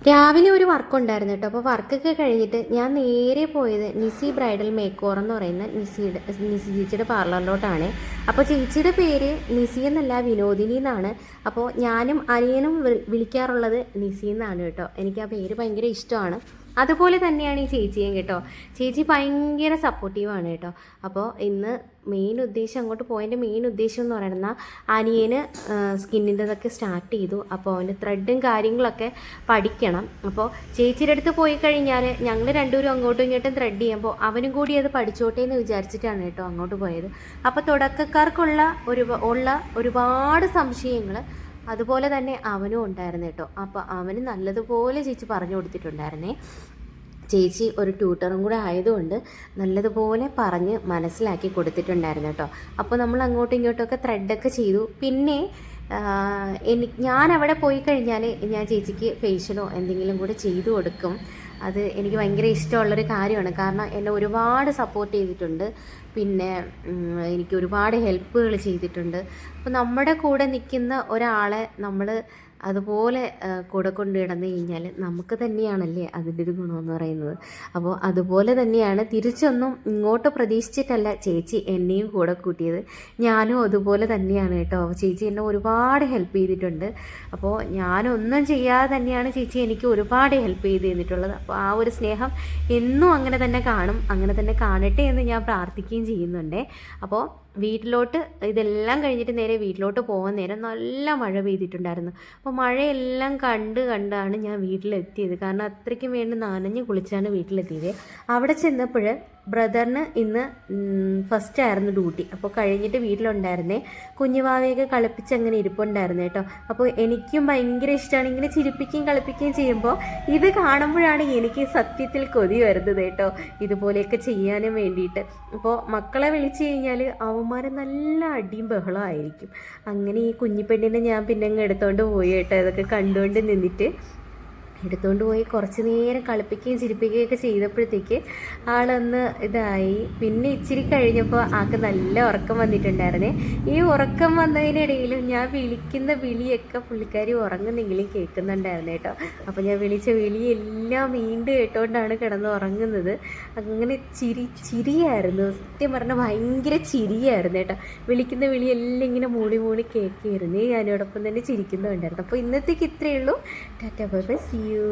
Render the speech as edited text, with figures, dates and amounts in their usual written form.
രാവിലെ ഒരു വർക്ക് ഉണ്ടായിരുന്നു കേട്ടോ. അപ്പോൾ വർക്കൊക്കെ കഴിഞ്ഞിട്ട് ഞാൻ നേരെ പോയത് നിസി ബ്രൈഡൽ മേക്ക് ഓവർ എന്ന് പറയുന്ന നിസി ചേച്ചിയുടെ പാർലറിലോട്ടാണ്. അപ്പോൾ ചേച്ചിയുടെ പേര് നിസി എന്നല്ല, വിനോദിനി എന്നാണ്. അപ്പോൾ ഞാനും അനിയനും വിളിക്കാറുള്ളത് നിസി എന്നാണ് കേട്ടോ. എനിക്ക് ആ പേര് ഭയങ്കര ഇഷ്ടമാണ്. അതുപോലെ തന്നെയാണ് ഈ ചേച്ചിയും കേട്ടോ. ചേച്ചി ഭയങ്കര സപ്പോർട്ടീവാണ് കേട്ടോ. അപ്പോൾ ഇന്ന് മെയിൻ ഉദ്ദേശം, അങ്ങോട്ട് പോയതിൻ്റെ മെയിൻ ഉദ്ദേശം എന്ന് പറയുന്നത് അനിയന് സ്കിന്നിൻ്റെതൊക്കെ സ്റ്റാർട്ട് ചെയ്തു. അപ്പോൾ അവന് ത്രെഡും കാര്യങ്ങളൊക്കെ പഠിക്കണം. അപ്പോൾ ചേച്ചിയുടെ അടുത്ത് പോയി കഴിഞ്ഞാൽ ഞങ്ങൾ രണ്ടുപേരും അങ്ങോട്ടും ഇങ്ങോട്ടും ത്രെഡ് ചെയ്യുമ്പോൾ അവനും കൂടി അത് പഠിച്ചോട്ടെ എന്ന് വിചാരിച്ചിട്ടാണ് കേട്ടോ അങ്ങോട്ട് പോയത്. അപ്പോൾ തുടക്കക്കാർക്കുള്ള ഒരുപാട് സംശയങ്ങൾ അതുപോലെ തന്നെ അവനും ഉണ്ടായിരുന്നു കേട്ടോ. അപ്പോൾ അവന് നല്ലതുപോലെ ചേച്ചി പറഞ്ഞു കൊടുത്തിട്ടുണ്ടായിരുന്നേ. ചേച്ചി ഒരു ട്യൂട്ടറും കൂടെ ആയതുകൊണ്ട് നല്ലതുപോലെ പറഞ്ഞ് മനസ്സിലാക്കി കൊടുത്തിട്ടുണ്ടായിരുന്നു കേട്ടോ. അപ്പോൾ നമ്മൾ അങ്ങോട്ടും ഇങ്ങോട്ടുമൊക്കെ ത്രെഡൊക്കെ ചെയ്തു. പിന്നെ ഞാൻ അവിടെ പോയി കഴിഞ്ഞാൽ ഞാൻ ചേച്ചിക്ക് ഫേഷ്യലോ എന്തെങ്കിലും കൂടെ ചെയ്തു കൊടുക്കും. അത് എനിക്ക് ഭയങ്കര ഇഷ്ടമുള്ളൊരു കാര്യമാണ്. കാരണം എന്നെ ഒരുപാട് സപ്പോർട്ട് ചെയ്തിട്ടുണ്ട്. പിന്നെ എനിക്ക് ഒരുപാട് ഹെൽപ്പുകൾ ചെയ്തിട്ടുണ്ട്. അപ്പോൾ നമ്മുടെ കൂടെ നിൽക്കുന്ന ഒരാളെ നമ്മൾ അതുപോലെ കൂടെ കൊണ്ട് കിടന്നു കഴിഞ്ഞാൽ നമുക്ക് തന്നെയാണല്ലേ അതിൻ്റെ ഒരു ഗുണമെന്ന് പറയുന്നത്. അപ്പോൾ അതുപോലെ തന്നെയാണ് തിരിച്ചൊന്നും ഇങ്ങോട്ട് പ്രതീക്ഷിച്ചിട്ടല്ല ചേച്ചി എന്നെയും കൂടെ കൂട്ടിയത്. ഞാനും അതുപോലെ തന്നെയാണ് കേട്ടോ. ചേച്ചി എന്നെ ഒരുപാട് ഹെൽപ്പ് ചെയ്തിട്ടുണ്ട്. അപ്പോൾ ഞാനൊന്നും ചെയ്യാതെ തന്നെയാണ് ചേച്ചി എനിക്ക് ഒരുപാട് ഹെൽപ്പ് ചെയ്ത് തന്നിട്ടുള്ളത്. അപ്പോൾ ആ ഒരു സ്നേഹം എന്നും അങ്ങനെ തന്നെ കാണും, അങ്ങനെ തന്നെ കാണട്ടെ എന്ന് ഞാൻ പ്രാർത്ഥിക്കുകയും ചെയ്യുന്നുണ്ട്. അപ്പോൾ വീട്ടിലോട്ട് ഇതെല്ലാം കഴിഞ്ഞിട്ട് നേരെ വീട്ടിലോട്ട് പോകാൻ നേരം നല്ല മഴ പെയ്തിട്ടുണ്ടായിരുന്നു. അപ്പോൾ മഴയെല്ലാം കണ്ടാണ് ഞാൻ വീട്ടിലെത്തിയത്. കാരണം അത്രയ്ക്കും വേണ്ടി നനഞ്ഞ് കുളിച്ചാണ് വീട്ടിലെത്തിയത്. അവിടെ ചെന്നപ്പോൾ ബ്രദറിന് ഇന്ന് ഫസ്റ്റ് ആയിരുന്നു ഡ്യൂട്ടി. അപ്പോൾ കഴിഞ്ഞിട്ട് വീട്ടിലുണ്ടായിരുന്നേ. കുഞ്ഞുവാവയൊക്കെ കളിപ്പിച്ച് അങ്ങനെ ഇരിപ്പുണ്ടായിരുന്നു കേട്ടോ. അപ്പോൾ എനിക്കും ഭയങ്കര ഇഷ്ടമാണ് ഇങ്ങനെ ചിരിപ്പിക്കുകയും കളിപ്പിക്കുകയും ചെയ്യുമ്പോൾ. ഇത് കാണുമ്പോഴാണ് എനിക്ക് സത്യത്തിൽ കൊതി വരുന്നത് കേട്ടോ, ഇതുപോലെയൊക്കെ ചെയ്യാനും വേണ്ടിയിട്ട്. അപ്പോൾ മക്കളെ വിളിച്ചു കഴിഞ്ഞാൽ അവന്മാർ നല്ല അടിയും ബഹളമായിരിക്കും. അങ്ങനെ ഈ കുഞ്ഞിപ്പെണ്ണിനെ ഞാൻ പിന്നെ അങ്ങ് എടുത്തുകൊണ്ട് പോയി കേട്ടോ. ഇതൊക്കെ കണ്ടുകൊണ്ട് നിന്നിട്ട് എടുത്തുകൊണ്ട് പോയി കുറച്ച് നേരം കളിപ്പിക്കുകയും ചിരിപ്പിക്കുകയൊക്കെ ചെയ്തപ്പോഴത്തേക്ക് ആളൊന്ന് ഇതായി. പിന്നെ ഇച്ചിരി കഴിഞ്ഞപ്പോൾ ആൾക്ക് നല്ല ഉറക്കം വന്നിട്ടുണ്ടായിരുന്നേ. ഈ ഉറക്കം വന്നതിനിടയിലും ഞാൻ വിളിക്കുന്ന വിളിയൊക്കെ പുള്ളിക്കാരി ഉറങ്ങുന്നെങ്കിലും കേൾക്കുന്നുണ്ടായിരുന്നു കേട്ടോ. അപ്പോൾ ഞാൻ വിളിച്ച വിളിയെല്ലാം വീണ്ടും കേട്ടോണ്ടാണ് കിടന്ന് ഉറങ്ങുന്നത്. അങ്ങനെ ചിരിയായിരുന്നു, സത്യം പറഞ്ഞാൽ ഭയങ്കര ചിരിയായിരുന്നു കേട്ടോ. വിളിക്കുന്ന വിളിയെല്ലാം ഇങ്ങനെ മൂളി കേൾക്കുകയായിരുന്നു. ഞാനോടൊപ്പം തന്നെ ചിരിക്കുന്നുണ്ടായിരുന്നു. അപ്പോൾ ഇന്നത്തേക്ക് ഇത്രയേ ഉള്ളൂ. Tata bye bye, see U.